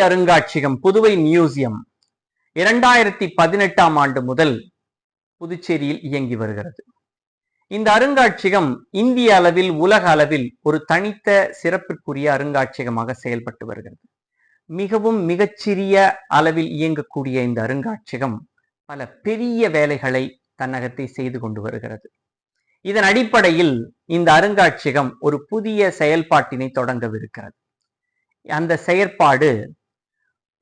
அருங்காட்சியகம், புதுவை மியூசியம் 2018ஆம் ஆண்டு முதல் புதுச்சேரியில் இயங்கி வருகிறது. இந்த அருங்காட்சியகம் இந்திய அளவில், உலக அளவில் ஒரு தனித்த சிறப்பிற்குரிய அருங்காட்சியகமாக செயல்பட்டு வருகிறது. மிகவும் மிகச்சிறிய அளவில் இயங்கக்கூடிய இந்த அருங்காட்சியகம் பல பெரிய வேலைகளை தன்னகத்தை செய்து கொண்டு வருகிறது. இதன் அடிப்படையில் இந்த அருங்காட்சியகம் ஒரு புதிய செயல்பாட்டினை தொடங்கவிருக்கிறது. அந்த செயற்பாடு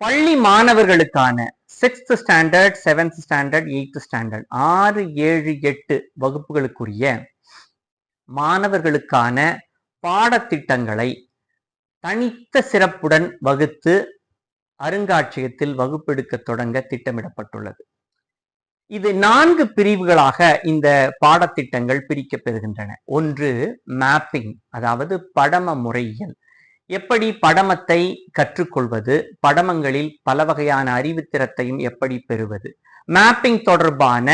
பள்ளி மாணவர்களுக்கான 6th standard, 7th standard, 8th standard 6, 7, 8 வகுப்புகளுக்குரிய மாணவர்களுக்கான பாடத்திட்டங்களை தனித்த சிறப்புடன் வகுத்து அருங்காட்சியகத்தில் வகுப்பெடுக்க தொடங்க திட்டமிடப்பட்டுள்ளது. இது 4 பிரிவுகளாக இந்த பாடத்திட்டங்கள் பிரிக்கப்பெறுகின்றன. ஒன்று மேப்பிங், அதாவது படம முறையியல். எப்படி படமத்தை கற்றுக்கொள்வது, படமங்களில் பல வகையான அறிவுத்திறத்தையும் எப்படி பெறுவது, மேப்பிங் தொடர்பான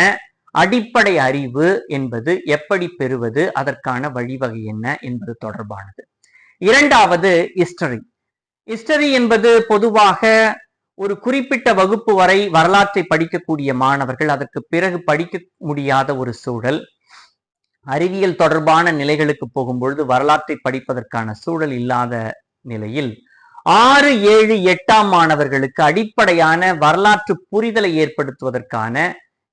அடிப்படை அறிவு என்பது எப்படி பெறுவது, அதற்கான வழிவகை என்ன என்பது தொடர்பானது. இரண்டாவது ஹிஸ்டரி. ஹிஸ்டரி என்பது பொதுவாக ஒரு குறிப்பிட்ட வகுப்பு வரை வரலாற்றை படிக்கக்கூடிய மாணவர்கள் அதற்கு பிறகு படிக்க முடியாத ஒரு சூழல், அறிவியல் தொடர்பான நிலைகளுக்கு போகும்பொழுது வரலாற்றை படிப்பதற்கான சூழல் இல்லாத நிலையில் 6, 7, 8ஆம் மாணவர்களுக்கு அடிப்படையான வரலாற்று புரிதலை ஏற்படுத்துவதற்கான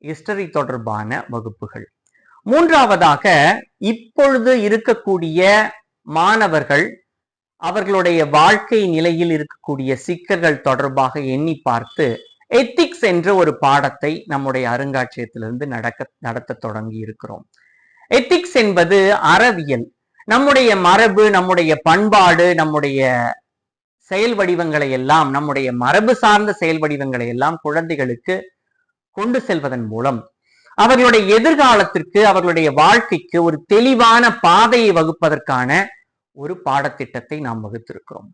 ஹிஸ்டரி தொடர்பான வகுப்புகள். மூன்றாவதாக, இப்பொழுது இருக்கக்கூடிய மாணவர்கள் அவர்களுடைய வாழ்க்கை நிலையில் இருக்கக்கூடிய சிக்கல்கள் தொடர்பாக எண்ணி பார்த்து எத்திக்ஸ் என்ற ஒரு பாடத்தை நம்முடைய அருங்காட்சியகத்திலிருந்து நடத்த தொடங்கி இருக்கிறோம். எத்திக்ஸ் என்பது அறவியல். நம்முடைய மரபு, நம்முடைய பண்பாடு, நம்முடைய செயல் வடிவங்களை எல்லாம், நம்முடைய மரபு சார்ந்த செயல் வடிவங்களை எல்லாம் குழந்தைகளுக்கு கொண்டு செல்வதன் மூலம் அவர்களுடைய எதிர்காலத்திற்கு, அவர்களுடைய வாழ்க்கைக்கு ஒரு தெளிவான பாதையை வகுப்பதற்கான ஒரு பாடத்திட்டத்தை நாம் வகுத்திருக்கிறோம்.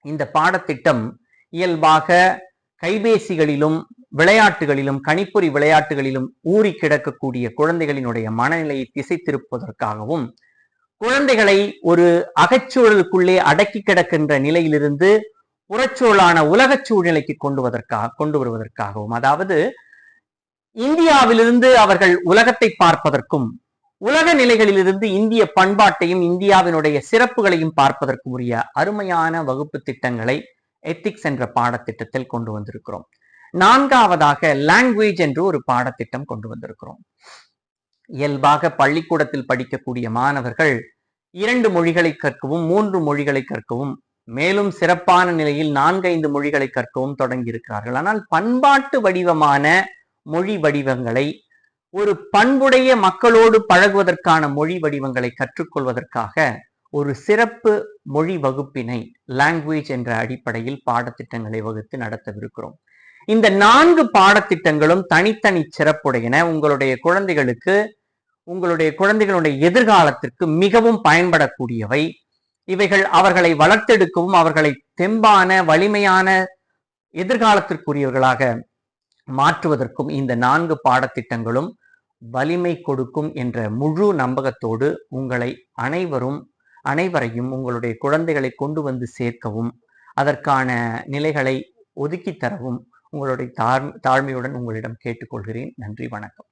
இந்த பாடத்திட்டம் இயல்பாக கைபேசிகளிலும் விளையாட்டுகளிலும், கணிப்பொறி விளையாட்டுகளிலும் ஊறி கிடக்கக்கூடிய குழந்தைகளினுடைய மனநிலையை திசை திருப்பதற்காகவும், குழந்தைகளை ஒரு அகச்சூழலுக்குள்ளே அடக்கி கிடக்கின்ற நிலையிலிருந்து புறச்சூழலான உலக சூழ்நிலைக்கு கொண்டு வருவதற்காகவும், அதாவது இந்தியாவிலிருந்து அவர்கள் உலகத்தை பார்ப்பதற்கும், உலக நிலைகளிலிருந்து இந்திய பண்பாட்டையும் இந்தியாவினுடைய சிறப்புகளையும் பார்ப்பதற்கு உரிய அருமையான வகுப்பு திட்டங்களை எத்திக்ஸ் என்ற பாடத்திட்டத்தில் கொண்டு வந்திருக்கிறோம். நான்காவதாக லாங்குவேஜ் என்று ஒரு பாடத்திட்டம் கொண்டு வந்திருக்கிறோம். இயல்பாக பள்ளிக்கூடத்தில் படிக்கக்கூடிய மாணவர்கள் 2 மொழிகளை கற்கவும், 3 மொழிகளை கற்கவும், மேலும் சிறப்பான நிலையில் 4, 5 மொழிகளை கற்கவும் தொடங்கி இருக்கிறார்கள். ஆனால் பண்பாட்டு வடிவமான மொழி வடிவங்களை, ஒரு பண்புடைய மக்களோடு பழகுவதற்கான மொழி வடிவங்களை கற்றுக்கொள்வதற்காக ஒரு சிறப்பு மொழி வகுப்பினை லாங்குவேஜ் என்ற அடிப்படையில் பாடத்திட்டங்களை வகுத்து நடத்தவிருக்கிறோம். இந்த 4 பாடத்திட்டங்களும் தனித்தனி சிறப்புடையன. உங்களுடைய குழந்தைகளுடைய எதிர்காலத்திற்கு மிகவும் பயன்படக்கூடியவை. இவைகள் அவர்களை வளர்த்தெடுக்கவும், அவர்களை தெம்பான வலிமையான எதிர்காலத்திற்குரியவர்களாக மாற்றுவதற்கும் இந்த 4 பாடத்திட்டங்களும் வலிமை கொடுக்கும் என்ற முழு நம்பகத்தோடு உங்களை அனைவரையும் உங்களுடைய குழந்தைகளை கொண்டு வந்து சேர்க்கவும், அதற்கான நிலைகளை ஒதுக்கி தரவும் உங்களுடைய தாழ்மையுடன் உங்களிடம் கேட்டுக்கொள்கிறேன். நன்றி, வணக்கம்.